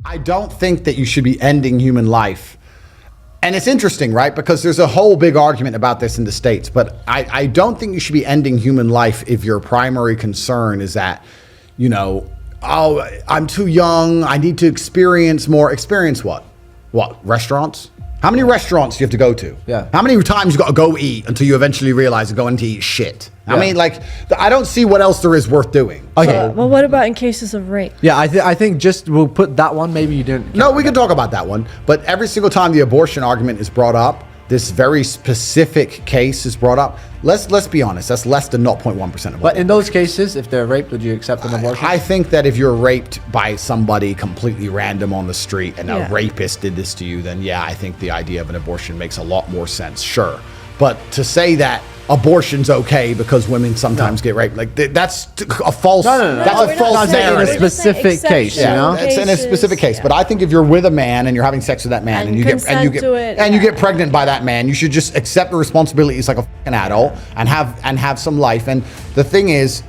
I don't think that you should be ending human life. And it's interesting, right? Because there's a whole big argument about this in the States. But I don't think you should be ending human life if your primary concern is that, you know, oh, I'm too young. I need to experience more. Experience what? What? Restaurants? How many restaurants do you have to go to? Yeah. How many times you got to go eat until you eventually realize you're going to eat shit? Yeah. I mean, like, I don't see what else there is worth doing. Okay. Well, what about in cases of rape? Yeah, I think just we'll put that one. Maybe you didn't. No, we can talk about that one. But every single time the abortion argument is brought up, this very specific case is brought up. Let's be honest. That's less than 0.1% of. But in those cases, if they're raped, would you accept an abortion? I think that if you're raped by somebody completely random on the street and Yeah. a rapist did this to you, then yeah, I think the idea of an abortion makes a lot more sense. Sure. But to say that abortion's okay because women sometimes get raped, like that's a false. No. That's No, a we're not false saying- narrative. we're just saying Specific case, you exceptional know? It's in a specific case, cases, but yeah. I think if you're with a man and you're having sex with that man And you consent to it, you yeah. get pregnant by that man, you should just accept the responsibilities like a fucking adult and have some life. And the thing is,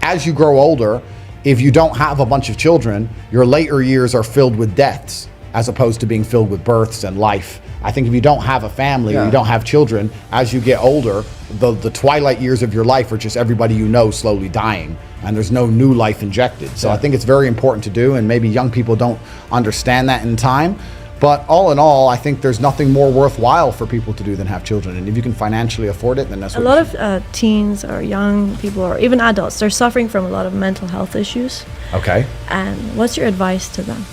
as you grow older, if you don't have a bunch of children, your later years are filled with deaths as opposed to being filled with births and life. I think if you don't have a family, or you don't have children, as you get older, the twilight years of your life are just everybody you know slowly dying, and there's no new life injected. So I think it's very important to do, and maybe young people don't understand that in time. But all in all, I think there's nothing more worthwhile for people to do than have children. And if you can financially afford it, then that's A what lot you of should teens or young people or even adults, they're suffering from a lot of mental health issues. do. Okay. And what's your advice to them?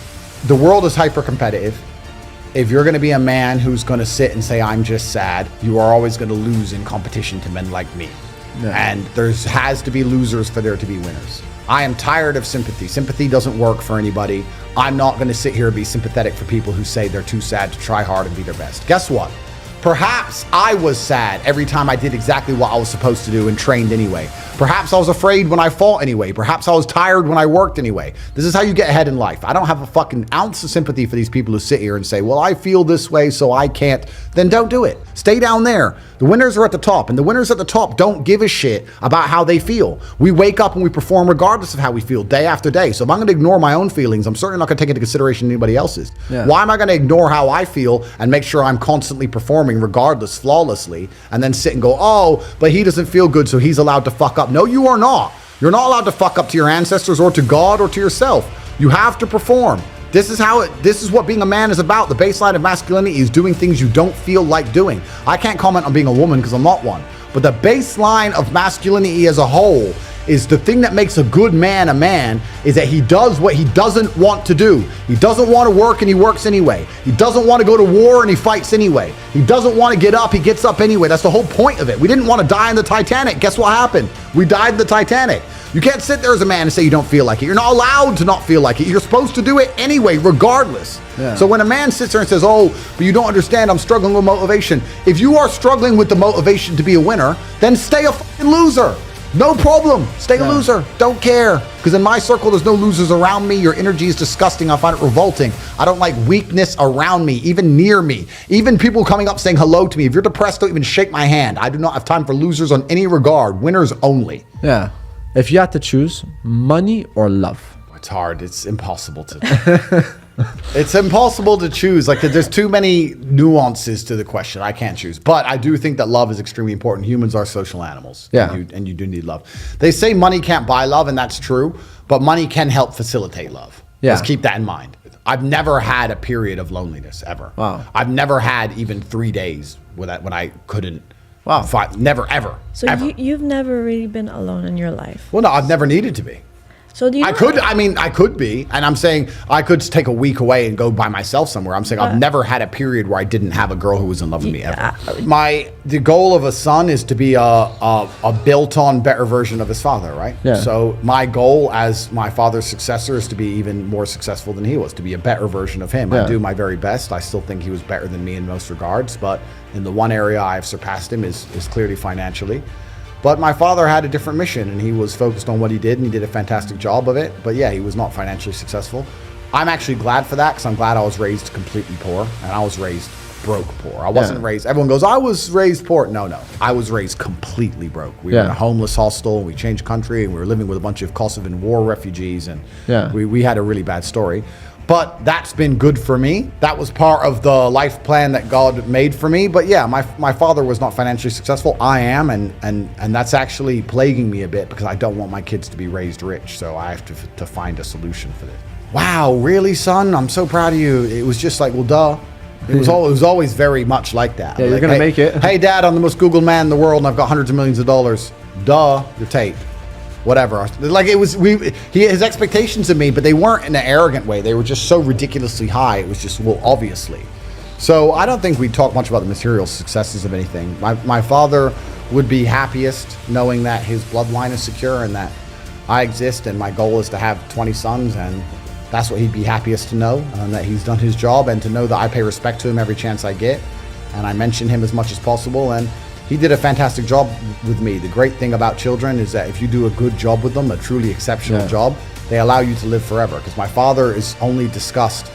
The world is hyper competitive. If you're going to be a man who's going to sit and say, I'm just sad, you are always going to lose in competition to men like me. Yeah. And there has to be losers for there to be winners. I am tired of sympathy. Sympathy doesn't work for anybody. I'm not going to sit here and be sympathetic for people who say they're too sad to try hard and be their best. Guess what? Perhaps I was sad every time I did exactly what I was supposed to do and trained anyway. Perhaps I was afraid when I fought anyway. Perhaps I was tired when I worked anyway. This is how you get ahead in life. I don't have a fucking ounce of sympathy for these people who sit here and say, well, I feel this way, so I can't. Then don't do it. Stay down there. The winners are at the top, and the winners at the top don't give a shit about how they feel. We wake up and we perform regardless of how we feel day after day. So if I'm going to ignore my own feelings, I'm certainly not going to take into consideration anybody else's. Yeah. Why am I going to ignore how I feel and make sure I'm constantly performing regardless, flawlessly, and then sit and go, oh, but he doesn't feel good, so he's allowed to fuck up. No, you are not. You're not allowed to fuck up to your ancestors or to God or to yourself. You have to perform. This is what being a man is about. The baseline of masculinity is doing things you don't feel like doing. I can't comment on being a woman because I'm not one. But the baseline of masculinity as a whole is the thing that makes a good man a man is that he does what he doesn't want to do. He doesn't want to work and he works anyway. He doesn't want to go to war and he fights anyway. He doesn't want to get up, he gets up anyway. That's the whole point of it. We didn't want to die in the Titanic. Guess what happened? We died in the Titanic. You can't sit there as a man and say you don't feel like it. You're not allowed to not feel like it. You're supposed to do it anyway, regardless. Yeah. So when a man sits there and says, oh, but you don't understand, I'm struggling with motivation. If you are struggling with the motivation to be a winner, then stay a fucking loser. No problem. Stay a loser. Don't care. Because in my circle, there's no losers around me. Your energy is disgusting. I find it revolting. I don't like weakness around me, even near me. Even people coming up saying hello to me. If you're depressed, don't even shake my hand. I do not have time for losers on any regard. Winners only. Yeah. If you had to choose money or love. It's hard. It's impossible to. It's impossible to choose. Like there's too many nuances to the question. I can't choose. But I do think that love is extremely important. Humans are social animals. Yeah. And you do need love. They say money can't buy love, and that's true. But money can help facilitate love. Yeah. Let's keep that in mind. I've never had a period of loneliness ever. Wow. I've never had even 3 days when I couldn't. Wow. Never, ever. So ever. you've never really been alone in your life. Well, no, I've never needed to be. So do you? I could be, and I'm saying I could take a week away and go by myself somewhere. I'm saying I've never had a period where I didn't have a girl who was in love with me ever. The goal of a son is to be a built-on better version of his father, right? Yeah. So my goal as my father's successor is to be even more successful than he was, to be a better version of him. Yeah. I do my very best. I still think he was better than me in most regards, but in the one area I've surpassed him is clearly financially. But my father had a different mission, and he was focused on what he did, and he did a fantastic job of it. But yeah, he was not financially successful. I'm actually glad for that, because I'm glad I was raised completely poor, and I was raised broke poor. I wasn't raised, everyone goes, I was raised poor. No. I was raised completely broke. We were in a homeless hostel, and we changed country, and we were living with a bunch of Kosovan war refugees, and we had a really bad story. But that's been good for me. That was part of the life plan that God made for me. But yeah, my father was not financially successful. I am, and that's actually plaguing me a bit because I don't want my kids to be raised rich. So I have to find a solution for this. Wow, really, son? I'm so proud of you. It was just like, well, duh. It was always very much like that. Yeah, like, you're gonna make it. Hey, Dad, I'm the most Googled man in the world, and I've got hundreds of millions of dollars. Duh, you're Tate. Whatever. Like it was, his expectations of me, but they weren't in an arrogant way. They were just so ridiculously high. It was just, well, obviously. So I don't think we talk much about the material successes of anything. My father would be happiest knowing that his bloodline is secure and that I exist, and my goal is to have 20 sons, and that's what he'd be happiest to know, and that he's done his job, and to know that I pay respect to him every chance I get, and I mention him as much as possible. And he did a fantastic job with me. The great thing about children is that if you do a good job with them, a truly exceptional job, they allow you to live forever. Because my father is discussed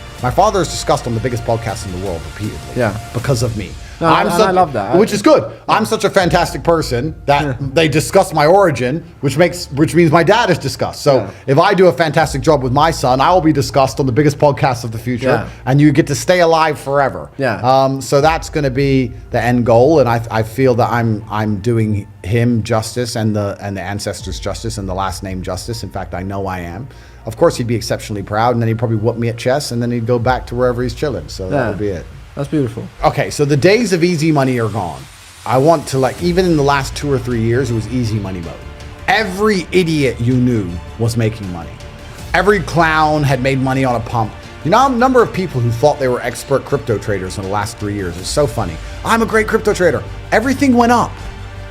on the biggest podcast in the world repeatedly. Yeah. Because of me. No, I love that. Which is good. I'm such a fantastic person that they discuss my origin, which means my dad is discussed. So if I do a fantastic job with my son, I will be discussed on the biggest podcast of the future, and you get to stay alive forever. Yeah. So that's going to be the end goal, and I feel that I'm doing him justice and the ancestors justice and the last name justice. In fact, I know I am. Of course, he'd be exceptionally proud, and then he'd probably whoop me at chess, and then he'd go back to wherever he's chilling. So that would be it. That's beautiful. Okay, so the days of easy money are gone. I want to, even in the last 2 or 3 years, it was easy money mode. Every idiot you knew was making money. Every clown had made money on a pump. You know, a number of people who thought they were expert crypto traders in the last 3 years. It's so funny. I'm a great crypto trader. Everything went up.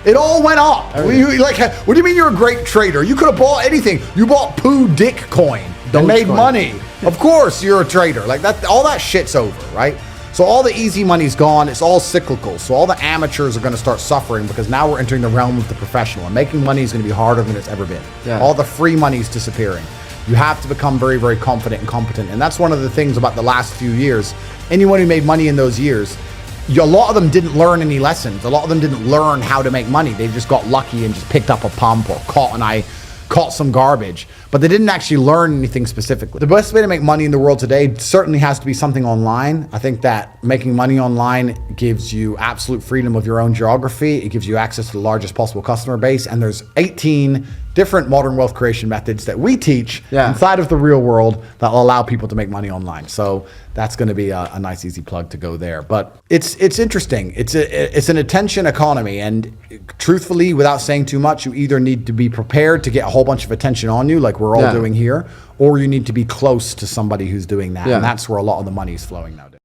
It all went up. What do you mean you're a great trader? You could have bought anything. You bought poo dick coin and made money. Of course you're a trader. Like that, all that shit's over, right? So all the easy money's gone. It's all cyclical. So all the amateurs are going to start suffering because now we're entering the realm of the professional, and making money is going to be harder than it's ever been. Yeah. All the free money's disappearing. You have to become very, very confident and competent. And that's one of the things about the last few years. Anyone who made money in those years, a lot of them didn't learn any lessons. A lot of them didn't learn how to make money. They just got lucky and just picked up a pump or caught some garbage, but they didn't actually learn anything specifically. The best way to make money in the world today certainly has to be something online. I think that making money online gives you absolute freedom of your own geography. It gives you access to the largest possible customer base, and there's 18 different modern wealth creation methods that we teach inside of the real world that will allow people to make money online. So that's going to be a nice, easy plug to go there. But it's interesting. It's an attention economy, and truthfully, without saying too much, you either need to be prepared to get a whole bunch of attention on you, like we're all doing here, or you need to be close to somebody who's doing that, and that's where a lot of the money is flowing nowadays.